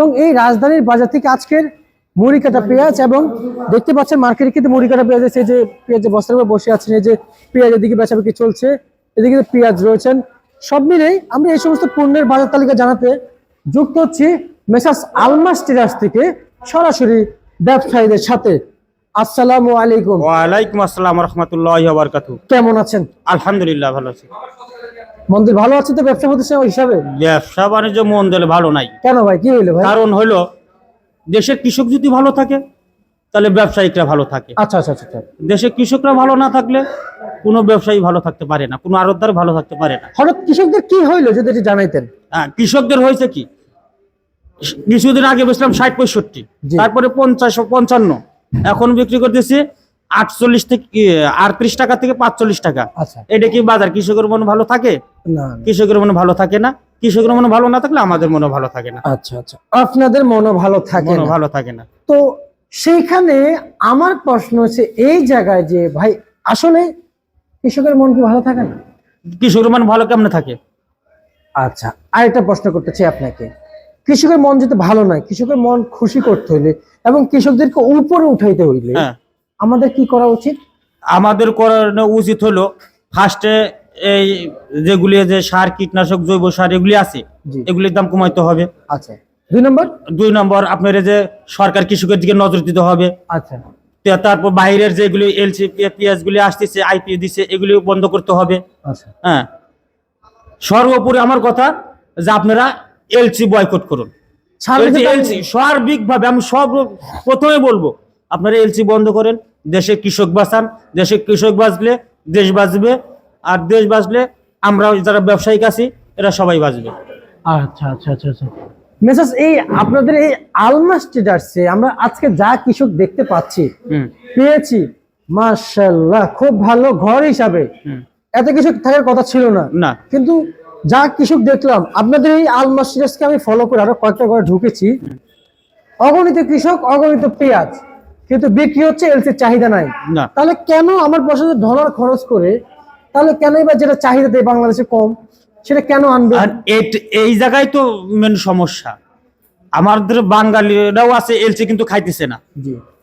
এবং এই রাজধানীর বাজার থেকে আজকের মুড়ি কাটা পেঁয়াজ, এবং দেখতে পাচ্ছেন মার্কেটে কিন্তু মুড়ি কাটা পেঁয়াজ আছে, যে পেঁয়াজের বস্তার উপর বসে আছেন, এই যে পেঁয়াজ এদিকে বেচাবেচি চলছে, এদিকে পেঁয়াজ রয়েছেন। সব মিলেই আমরা এই সমস্ত পণ্যের বাজার তালিকা জানাতে যুক্ত হচ্ছি মেসার্স আলমাস ট্রেডার্স থেকে সরাসরি ব্যবসায়ীদের সাথে। আসসালামু আলাইকুম। ওয়ালাইকুম আসসালাম রাহমাতুল্লাহি ওয়া বারাকাতুহু। কেমন আছেন? আলহামদুলিল্লাহ ভালো আছি। মন্দির ভালো আছে তো ব্যবসা প্রতিষ্ঠান হিসাবে? ব্যবসা বাণিজ্য মন দিলে ভালো নাই। কেন ভাই, কি হইলো ভাই? কারণ হলো দেশের কৃষক যদি ভালো থাকে তাহলে ব্যবসায়িকরা ভালো থাকে। আচ্ছা আচ্ছা আচ্ছা। দেশের কৃষকরা ভালো না থাকলে কোনো ব্যবসায়ী ভালো থাকতে পারে না, কোনো আড়তদার ভালো থাকতে পারে না। হঠাৎ কৃষকদের কি হইলো যদি এটা জানাইতেন? কৃষকদের হয়েছে কি, কিছুদিন আগে বেচলাম 60-65, তারপরে 50-55, এখন বিক্রি করতেছি 48 থেকে 38 টাকা থেকে 45 টাকা। আচ্ছা, এটা কি বাজার? কৃষকের মন ভালো থাকে না, কৃষকের মন ভালো থাকে না। কৃষকের মন ভালো না থাকলে আমাদের মনও ভালো থাকে না। আচ্ছা আচ্ছা, আপনাদের মনও ভালো থাকে না। ভালো থাকে না। তো সেইখানে আমার প্রশ্ন হচ্ছে এই জায়গায় যে ভাই আসলে কৃষকের মন কি ভালো থাকে না? কৃষকের মন ভালো কেমনে থাকে? আচ্ছা, আরেকটা প্রশ্ন করতে চাই আপনাকে। কৃষকের মন যদি ভালো নয়, কৃষকের মন খুশি করতে হইলে এবং কৃষকদেরকে উপরে উঠাইতে হইলে আমাদের কি করা উচিত? আমাদের করানো উচিত হলো ফার্স্টে এই যেগুলি যে সার, কীটনাশক, জৈব সার এগুলি আছে, এগুলির দাম কমাইতে হবে। আচ্ছা, 2 নম্বর আপনার যে সরকার কৃষকের দিকে নজর দিতে হবে। আচ্ছা, তারপর বাইরের যেগুলি এলসি পেঁয়াজ গুলি আসতেছে, আইপি দিচ্ছে, এগুলি বন্ধ করতে হবে। আচ্ছা, হ্যাঁ, সর্বোপরি আমার কথা যে আপনারা এলসি বয়কট করুন। এলসি সার্বিকভাবে আমি সব প্রথমে বলবো, আপনারা এলসি বন্ধ করেন, দেশে কৃষক বাঁচান। দেশে কৃষক বাঁচলে দেশ বাঁচবে, আর দেশ বাঁচলে আমরা যারা ব্যবসায়িক আছি এরা সবাই বাঁচবে। আচ্ছা আচ্ছা আচ্ছা আচ্ছা। মেসার্স এই আপনাদের এই আলমাস ট্রেডার্সে আমরা আজকে যা কৃষক দেখতে পাচ্ছি, পেয়েছি, মাশাআল্লাহ খুব ভালো ঘর হিসাবে। এত কৃষক থাকার কথা ছিল না, কিন্তু যা কৃষক দেখলাম আপনাদের এই আলমাস ট্রেডার্সকে আমি ফলো করে আরো কয়েকটা ঘরে ঢুকেছি। অগণিত কৃষক, অগণিত পেঁয়াজ, কিন্তু বিক্রি হচ্ছে, এলসির চাহিদা নাই। তাহলে কেন আমার বছরে ডলার খরচ করে, তাহলে কেনই বা যেটা চাহিদা দেয় বাংলাদেশে কম, সেটা কেন আনবে? এই জায়গায় তো মেন সমস্যা। আমাদের বাঙালিরাও আছে এলসি কিন্তু খাইতেছে না,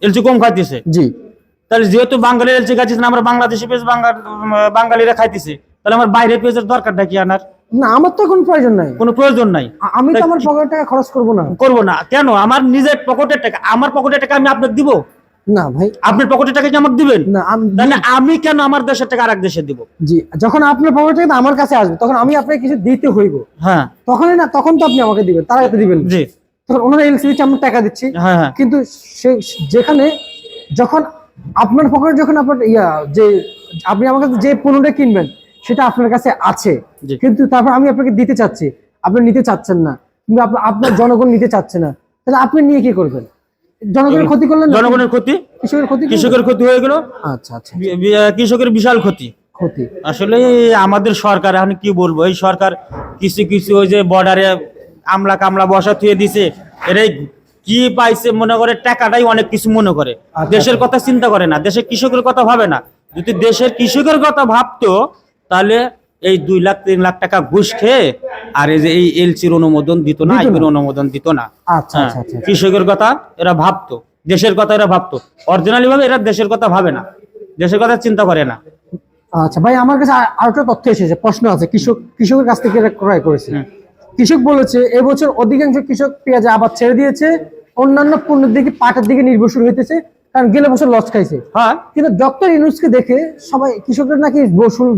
এলসি কম খাইতেছে। জি, তাহলে যেহেতু বাঙালি এলসি খাইতেছে না, আমরা বাংলাদেশি পেঁয়াজ বাঙালিরা খাইতেছে, তাহলে আমার বাইরে পেঁয়াজের দরকারটা কি আনার? না, আমার তো কোনো প্রয়োজন নাই, কোনো প্রয়োজন নাই। আমি তো আমার পকেটের টাকা খরচ করব না। কেন? আমার নিজের পকেটের টাকা, আমার পকেটের টাকা আমি আপনাকে দিব না ভাই? আপনার পকেটের টাকা কি আমাকে দিবেন না। তাহলে আমি কেন আমার দেশের টাকা আরেক দেশে দিব? জি, যখন আপনার পকেটে টাকা আমার কাছে আসবে তখন আমি আপনাকে কিছু দিতে হইব। হ্যাঁ, তখনই না, তখন তো আপনি আমাকে দিবেন, তার আগে দিবেন। জি, তখন ওনারা এলসি দিচ্ছে, আমরা টাকা দিচ্ছি। হ্যাঁ, কিন্তু যেখানে যখন আপনার পকেটে যখন আপনার যে আপনি আমার কাছে যে পণ্যটা কিনবেন সেটা আপনার কাছে আছে, কিন্তু তারপর আমি আপনাকে দিতে চাচ্ছি, আপনি নিতে চাচ্ছেন না, কিন্তু আপনার জনগণ নিতে চাচ্ছে না, তাহলে আপনি নিয়ে কি করবেন? জনগণের ক্ষতি করলেন, জনগণের ক্ষতি, কৃষকের ক্ষতি হয়ে গেল। আচ্ছা আচ্ছা, কৃষকের বিশাল ক্ষতি। আসলে আমাদের সরকার, এখন কি বলবো, এই সরকার কিছু কিছু ওই যে বর্ডারে আমলা কামলা বসা থুয়ে দিছে, এরাই কি পাইছে মনে করে, টাকাটাই অনেক কিছু মনে করে, দেশের কথা চিন্তা করে না, দেশের কৃষকের কথা ভাবে না। যদি দেশের কৃষকের কথা ভাবতো তাহলে এই 2 লাখ 3 লাখ টাকা ঘুষ খেয়ে আর এই যে এই এলসির অনুমোদন দিত না, আইপির অনুমোদন দিত না। আচ্ছা আচ্ছা, কৃষকের কথা এরা ভাবতো, দেশের কথা এরা ভাবতো। অরিজিনালি ভাবে এরা দেশের কথা ভাবে না, দেশের কথা চিন্তা করে না। আচ্ছা ভাই, আমার কাছে আরেকটা তথ্য এসেছে, প্রশ্ন আছে। কৃষকের কাছ থেকে এরা ক্রয় করেছে। কৃষক বলেছে এবছর অধিকাংশ কৃষক পেঁয়াজ আবাদ ছেড়ে দিয়েছে, অন্যান্য পণ্যের দিকে, পাটের দিকে নির্ভরশীল হইতেছে, কারণ গেলে বছর লস খাইছে। হ্যাঁ, কিন্তু ডক্টর ইউনূসকে দেখে সবাই, কৃষকরা নাকি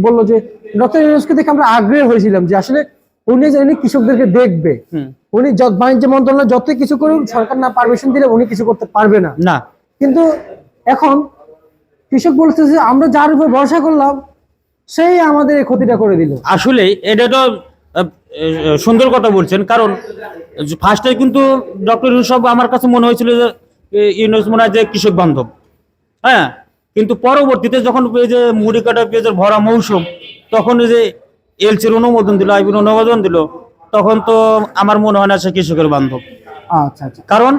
বললো যে ডক্টর ইউনূসকে দেখে আমরা আগ্রহী হয়েছিলাম যে আসলে উনি কৃষকদেরকে দেখবে। উনি বাণিজ্য মন্ত্রণালয় যতই কিছু করুক, সরকার না পারমিশন দিলে উনি কিছু করতে পারবে না। কিন্তু এখন কৃষক বলছে যে আমরা যার উপর ভরসা করলাম সেই আমাদের এই ক্ষতিটা করে দিল। আসলে এটা তো সুন্দর কথা বলছেন, কারণ ফার্স্টে কিন্তু ডক্টর ইউনূস আমার কাছে মনে হয়েছিল যে ইউনূস মনে হয় যে কৃষক বান্ধব। হ্যাঁ, কিন্তু পরবর্তীতে যখন এই যে মুড়ি কাটা পেঁয়াজের ভরা মৌসুম, তখন এই যে এলসির অনুমোদন দিল, আইপির অনুমোদন দিল, তখন তো আমার মনে হয় না সে কৃষকের বান্ধব। আচ্ছা আচ্ছা, কারণ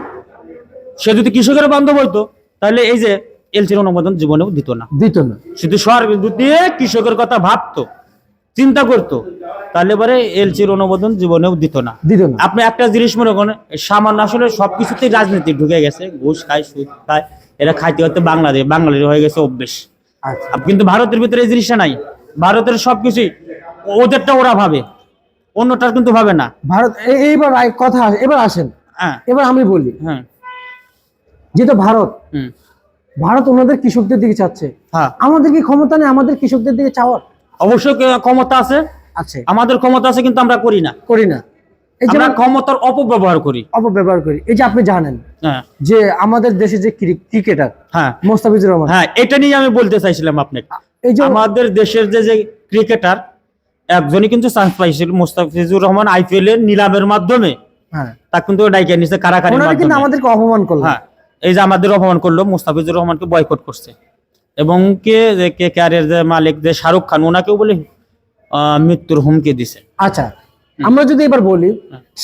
সে যদি কৃষকের বান্ধব হইতো তাহলে এই যে এলসির অনুমোদন জীবনেও দিত না। শুধু সরকার যদি কৃষকের কথা ভাবতো চিন্তা করতো, তাহলে পরে এলসির অনুমোদন জীবনেও দিত না। দিত না। আপনি একটা জিনিস মনে করেন, সামান্য আসলে সবকিছুতেই রাজনীতি ঢুকে গেছে, ঘুষ খায়, সুদ খায়, এরা খাইতে হতে বাঙালির হয়ে গেছে অভ্যেস। আচ্ছা, কিন্তু ভারতের ভিতরে এই জিনিসটা নাই। ভারতের সবকিছুই ওদেরটা ওরা ভাবে, অন্যটার কিন্তু ভাবে না। ভারত এইবার এবার আসেন, হ্যাঁ এবার আমি বলি, হ্যাঁ যেটা ভারত হুম ভারত ওনাদের কৃষকদের দিকে চাচ্ছে, হ্যাঁ, আমাদের কি ক্ষমতা নেই আমাদের কৃষকদের দিকে চাওয়ার? অবশ্যই ক্ষমতা আছে, আছে, আমাদের ক্ষমতা আছে, কিন্তু আমরা করি না। করি না। এই যে আমরা ক্ষমতার অপব্যবহার করি। অপব্যবহার করি। এই যে আপনি জানেন হ্যাঁ যে আমাদের দেশে যে ক্রিকেটার হ্যাঁ মোস্তাফিজুর রহমান, হ্যাঁ, এটা নিয়ে আমি বলতে চাইছিলাম আপনাকে। এই যে আমাদের দেশের যে ক্রিকেটার একজনই কিন্তু চান্স পাইছিল, মোস্তাফিজুর রহমান, আইপিএল এর নিলামের মাধ্যমে। হ্যাঁ, তা কিন্তু ডাইকে নিছে কারাকারির ওনারা কিন্তু মাধ্যমে। আমাদেরকে অপমান করলো। হ্যাঁ, এই যে আমাদের অপমান করলো, মোস্তাফিজুর রহমানকে বয়কট করছে। এবং কে কেয়ারের যে মালিক যে শাহরুখ খান, ওনাকেও বলে মৃত্যুর হুমকি দিছে। আচ্ছা, আমরা যদি এবার বলি,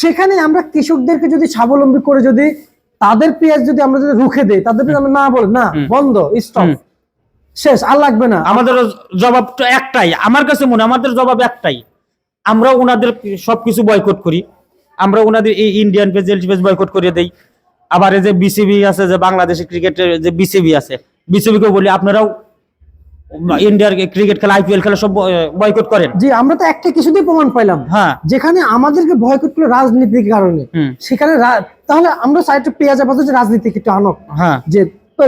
সেখানে আমরা কৃষকদেরকে যদি স্বাবলম্বী করে যদি তাদের পেঁয়াজ যদি আমরা যদি রুখে দেই, তাদের পেঁয়াজ আমরা না বলি না বন্ধ স্টপ শেষ আর লাগবে না, আমাদের জবাব তো একটাই, আমার কাছে মনে হয় আমাদের জবাব একটাই, আমরা ওনাদের সবকিছু বয়কট করি। আমরা ওনাদের এই Indian page LT page boycott করে দেই। আবার এই যে বিসিবি আছে, যে বাংলাদেশের ক্রিকেটের যে বিসিবি আছে, বিসিবিকে বলি আপনারাও ইন্ডিয়ার ক্রিকেট খেলা, আইপিএল খেলা সব বয়কট করেন। জি, আমরা তো একটা কিছুতেই প্রমাণ পাইলাম, হ্যাঁ, যেখানে আমাদেরকে বয়কট করলো রাজনীতির কারণে, সেখানে তাহলে আমরা সাইডে পেঁয়াজ আপাতত যে রাজনীতি একটু আনো, হ্যাঁ যে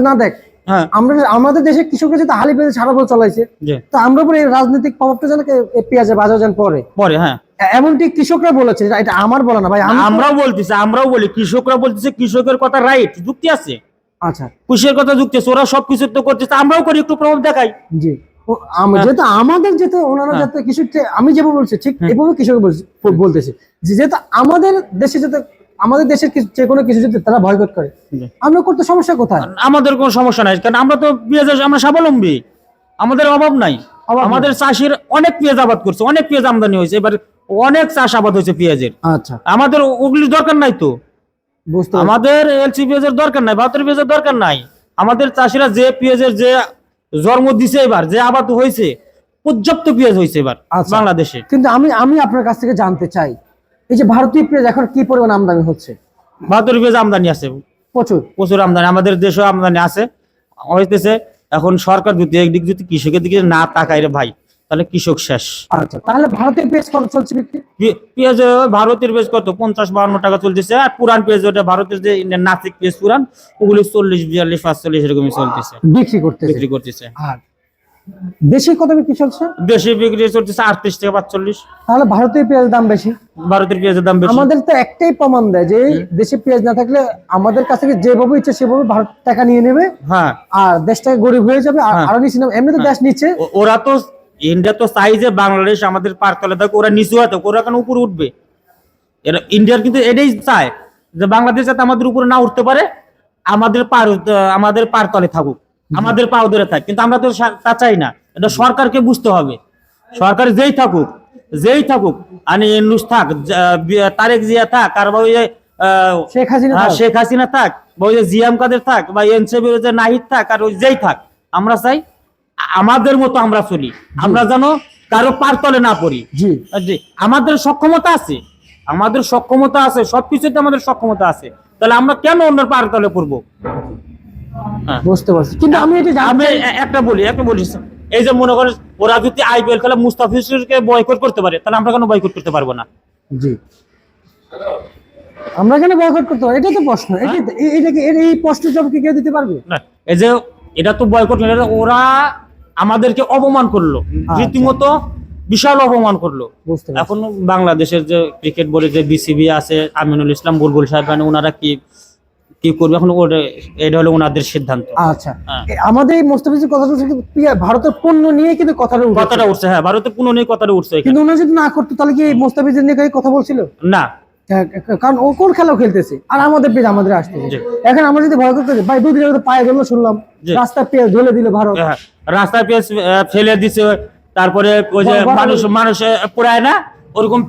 না দেখ, হ্যাঁ, আমরা আমাদের দেশের কৃষকরা যেটা হালি পেঁয়াজ সারা বছর চলাইছে, জি, তো আমরা পরে এই রাজনৈতিক প্রভাবটা যেন পেঁয়াজের বাজার যান পরে পরে। হ্যাঁ, এমনটি কৃষকরা বলেছে, এটা আমার বলা না ভাই, আমরাও বলতেছি, আমরাও বলি, কৃষকরা বলতেছে, কৃষকের কথা রাইট, যুক্তি আছে, আচ্ছা কৃষকের কথা যুক্তি আছে, ওরা সবকিছু তো করতেছে, আমরাও করি, একটু প্রভাব দেখাই। জি, যেহেতু আমাদের যেহেতু ওনারা যাতে কিছু আমি যেভাবে বলছি ঠিক এভাবে কৃষক বলতেছি, যেহেতু আমাদের দেশে যাতে আমাদের দেশের যে কোনো কিছু যদি তারা বয়কট করে, আমরা করতে সমস্যা কোথায়? আমাদের কোনো সমস্যা নাই, কারণ আমরা তো পেঁয়াজ, আমরা স্বাবলম্বী, আমাদের অভাব নাই। আমাদের চাষির অনেক পেঁয়াজ আবাদ করছে, অনেক পেঁয়াজ আমদানি হয়েছে, এবার অনেক চাষ আবাদ হয়েছে পেঁয়াজের। আচ্ছা, আমাদের ওগুলির দরকার নাই তো, বুঝতে আমাদের এলসি পেঁয়াজের দরকার নাই, ভারতের পেঁয়াজের দরকার নাই। আমাদের চাষিরা যে পেঁয়াজের যে জন্ম দিছে, এবার যে আবাদ হয়েছে, পর্যাপ্ত পেঁয়াজ হয়েছে এবার বাংলাদেশে। কিন্তু আমি আপনার কাছ থেকে জানতে চাই, এই যে ভারতীয় পেঁয়াজ এখন কি পরিমাণ আমদানি হচ্ছে? ভারতের পেঁয়াজ আমদানি আছে প্রচুর, প্রচুর আমদানি, আমাদের দেশেও আমদানি আছে হইতেছে। এখন সরকার যদি একদিক যদি কৃষকের দিকে না তাকায় রে ভাই, তাহলে কৃষক শেষ। আচ্ছা, তাহলে ভারতের পেঁয়াজ কত চলছে বিক্রি? পেঁয়াজ ভারতের পেঁয়াজ কত 50-52 টাকা চলতেছে, আর পুরান পেঁয়াজ ওটা ভারতের যে নাসিক পেঁয়াজ পুরান, ওগুলি 40-42-45 এরকমই চলতেছে, বিক্রি করতেছে। আর দেশে কত বিক্রি চলছে? দেশে বিক্রি চলতেছে 38 থেকে 45। তাহলে ভারতীয় পেঁয়াজের দাম বেশি, ভারতের পেঁয়াজের দাম বেশি। আমাদের তো একটাই প্রমাণ দেয় যে দেশে পেঁয়াজ না থাকলে আমাদের কাছ থেকে যেভাবে ইচ্ছে সেভাবে ভারত টাকা নিয়ে নেবে, হ্যাঁ, আর দেশটাকে গরিব হয়ে যাবে, আরো নিচে নামবে। এমনি তো দেশ নিচ্ছে, ওরা তো ইন্ডিয়া তো চাই যে বাংলাদেশ আমাদের পারতলে থাকে, ওরা নিচু হাতে, ওরা কেন উপরে উঠবে? এরা ইন্ডিয়ার কিন্তু এটাই চায় যে বাংলাদেশ যাতে আমাদের উপরে না উঠতে পারে, আমাদের পারতলে থাকুক, আমাদের পাও ধরে থাক। কিন্তু আমরা তো তা চাই না, এটা সরকারকে বুঝতে হবে। সরকার যেই থাকুক, আনি ইউনূস থাক, তারেক জিয়া থাক, আর বা ওই শেখ হাসিনা থাক, বা ওই যে জিএম কাদের থাক, বা এনসিপির যে নাহিদ থাক, আর ওই যেই থাক, আমরা চাই আমাদের মতো আমরা চলি, আমরা যেন কারো পারতলে না পড়ি। জি, আমাদের সক্ষমতা আছে, সবকিছুতে আমাদের সক্ষমতা আছে, তাহলে আমরা কেন অন্যের পারতলে পড়বো? বুঝতে পারছি, কিন্তু আমি একটা বলি, এই যে মনে করেন ওরা যদি আইপিএল খেলা মুস্তাফিজুরকে বয়কট করতে পারে, তাহলে আমরা কেন বয়কট করতে পারবো না? জি, আমরা কেন বয়কট করতে পারবো? এটা তো প্রশ্ন, এই প্রশ্নের জবাব কি কেউ দিতে পারবে না? এই যে এটা তো বয়কট, ওরা আমাদেরকে অপমান করলো, রীতিমতো বিশাল অপমান করলো। এখন বাংলাদেশের যে ক্রিকেট বোর্ডের যে বিসিবি আছে, আমিনুল ইসলাম বুলবুল সাহেব, ওনারা কি করবে এখন, এটা হলো ওনাদের সিদ্ধান্ত। আচ্ছা, আমাদের এই মোস্তাফিজের কথাটা ভারতের পণ্য নিয়ে কিন্তু কথাটা উঠছে। হ্যাঁ, ভারতের পণ্য নিয়ে কথাটা উঠছে, কিন্তু ওনারা যদি না করতো তাহলে কি মোস্তাফিজের নিয়ে কথা বলছিল না? কারণ ও কোন খেলাও খেলতেছে, আর আমাদের পেজ আমাদের আসতেছে। এখন আমরা যদি ভয় করতে ভাই, দুদিন আগে পায়ে ধরলো শুনলাম, রাস্তার পেঁয়াজ ঢেলে দিল ভারত, রাস্তার পেঁয়াজ ফেলে দিছে, তারপরে ওই যে মানুষ পুরায় না, ওরকম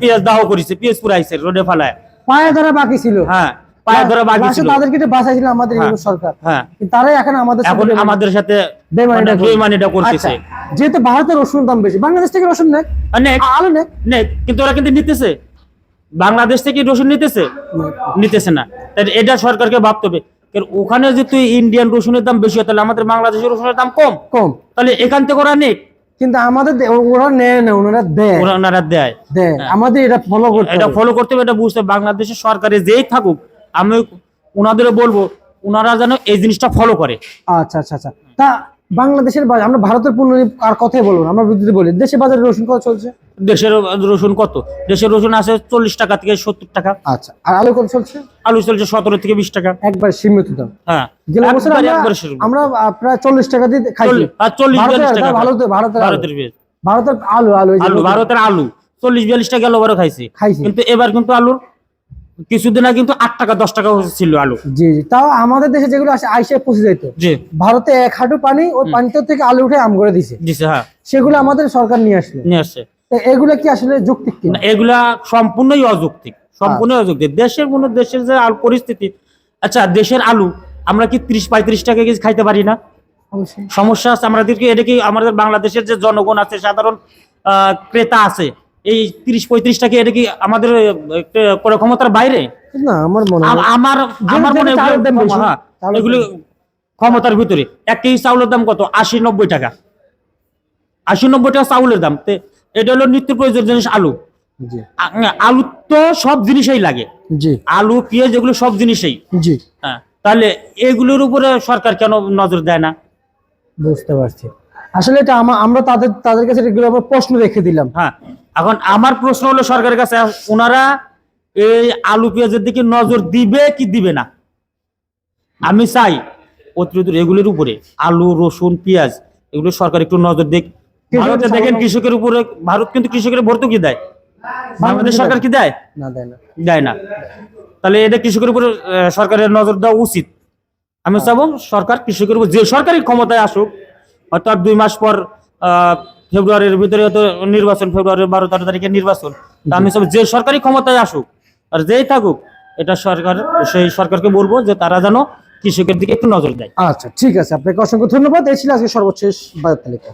পেঁয়াজ দাহ করেছে, পেঁয়াজ পুরাইছে রোডে ফেলায়, পায়ে ধরা বাকি ছিল। হ্যাঁ, পায়ে ধরা বাকি লাস্টে ছিল। তাদেরকে যে বাঁচাইছিল আমাদের হ্যাঁ। ইউনিট সরকার, হ্যাঁ, কিন্তু তারাই এখন এখন আমাদের সাথে বেমানিটা করছে। বেমানিটা করতেছে। আচ্ছা, যেহেতু ভারতের রসুনের দাম বেশি, বাংলাদেশ থেকে রসুন নেয়, নেক আলু নেয়, নেক, কিন্তু ওরা কিন্তু নিতেছে, বাংলাদেশ থেকে রসুন নিতেছে না। তাই এটা সরকারকে ভাবতে হবে, কারণ ওখানে যে তুই ইন্ডিয়ান রসুনের দাম বেশি হয়, তাহলে আমাদের বাংলাদেশের রসুনের দাম কম, কম, তাহলে এখান থেকে ওরা নেক, কিন্তু আমাদের ওরা নেয় না, ওনারা দেয়, ওনারা দেয়। দেয়। আমাদের এটা ফলো করতে এটা হবে। ফলো করতে হবে, এটা বুঝতে হবে। বাংলাদেশের সরকারে যেই থাকুক, আমি ওনাদেরও বলবো ওনারা যেন এই জিনিসটা ফলো করে। আচ্ছা আচ্ছা আচ্ছা, তা বাংলাদেশের বাজার, আমরা ভারতের পণ্য নিয়ে আর কথাই বলবো না, আমরা যদি বলি দেশের বাজারে রসুন কত চলছে? দেশের রসুন কত? দেশের রসুন আছে 40 টাকা থেকে 70 টাকা, আচ্ছা, আর আলু কত চলছে? আলু চলছে 17 থেকে 20 টাকা। একবার সীমিত দাম। হ্যাঁ, গেল বছর একবারে সীমিত। আমরা প্রায় 40 টাকা দিয়ে খাইছি। 40-42 টাকা। ভারতের ভারতের ভারতের আলু আলু এই যে আলু, ভারতের আলু 40-42 টাকা গেল বারো খাইছি, খাইছি। কিন্তু এবার কিন্তু আলুর কিছুদিন আগে কিন্তু 8 টাকা 10 টাকা ছিল আলু। জি জি, তাও আমাদের দেশে যেগুলো আসে আইসে পৌঁছে যাইতো, জি, ভারতে এক হাঁটু পানি, ওই পানিতে থেকে আলু উঠে আম করে দিছে, দিছে। হ্যাঁ, সেগুলো আমাদের সরকার নিয়ে আসলো। নিয়ে আসছে। তো এগুলো কি আসলে যৌক্তিক কিনা? না, এগুলা সম্পূর্ণই অযৌক্তিক, সম্পূর্ণই অযৌক্তিক। দেশের যে আলু পরিস্থিতি, আচ্ছা দেশের আলু আমরা কি 30-35 টাকা কেজি খাইতে পারি না? অবশ্যই। সমস্যা আছে আমাদেরকে। এটা কি আমাদের বাংলাদেশের যে জনগণ আছে, সাধারণ ক্রেতা আছে, এই 30-35 টাকা এটা কি আমাদের করে ক্ষমতার বাইরে? না, আমার মনে হয় আমার আমার মনে হয় চালের দাম বেশি। হ্যাঁ, চালের এগুলো ক্ষমতার ভিতরে। 1 কেজি চাউলের দাম কত? 80-90 টাকা, 80-90 টাকা চাউলের দাম। এটা হলো নিত্য প্রয়োজনীয় জিনিস আলু। জি আলু তো সব জিনিসেই লাগে, জি আলু পেঁয়াজ এগুলো সব জিনিসেই। জি, হ্যাঁ, তাহলে এগুলোর উপরে সরকার কেন নজর দেয় না? বুঝতে পারছি। আসলে এটা আমরা তাদের কাছে এগুলো আবার প্রশ্ন রেখে দিলাম। হ্যাঁ, এখন আমার প্রশ্ন হলো সরকারের কাছে, ওনারা এই আলু পেঁয়াজের দিকে নজর দিবে কি দিবে না? আমি চাই অতিরিক্ত এগুলোর উপরে, আলু রসুন পেঁয়াজ এগুলো সরকার একটু নজর দিক। ভারতে দেখেন কৃষকের উপরে, ভারত কিন্তু কৃষকের ভর্তুকি দেয়, বাংলাদেশ সরকার কি দেয়? না, দেয় না। দেয় না। তাহলে এটা কৃষকের উপরে সরকারের নজর দেওয়া উচিত। আমি চাবো সরকার কৃষকের উপর, যে সরকারি ক্ষমতায় আসুক, অর্থাৎ 2 মাস পর ফেব্রুয়ারির ভিতরে হয়তো নির্বাচন, ফেব্রুয়ারির 12-13 তারিখে নির্বাচন। তা আমি চাবো যে সরকারি ক্ষমতায় আসুক আর যেই থাকুক, এটা সরকার, সেই সরকারকে বলবো যে তারা যেন কৃষকের দিকে একটু নজর দেয়। আচ্ছা, ঠিক আছে, আপনাকে অসংখ্য ধন্যবাদ। এই ছিল আজকে সর্বশেষ বাজার তালিকা।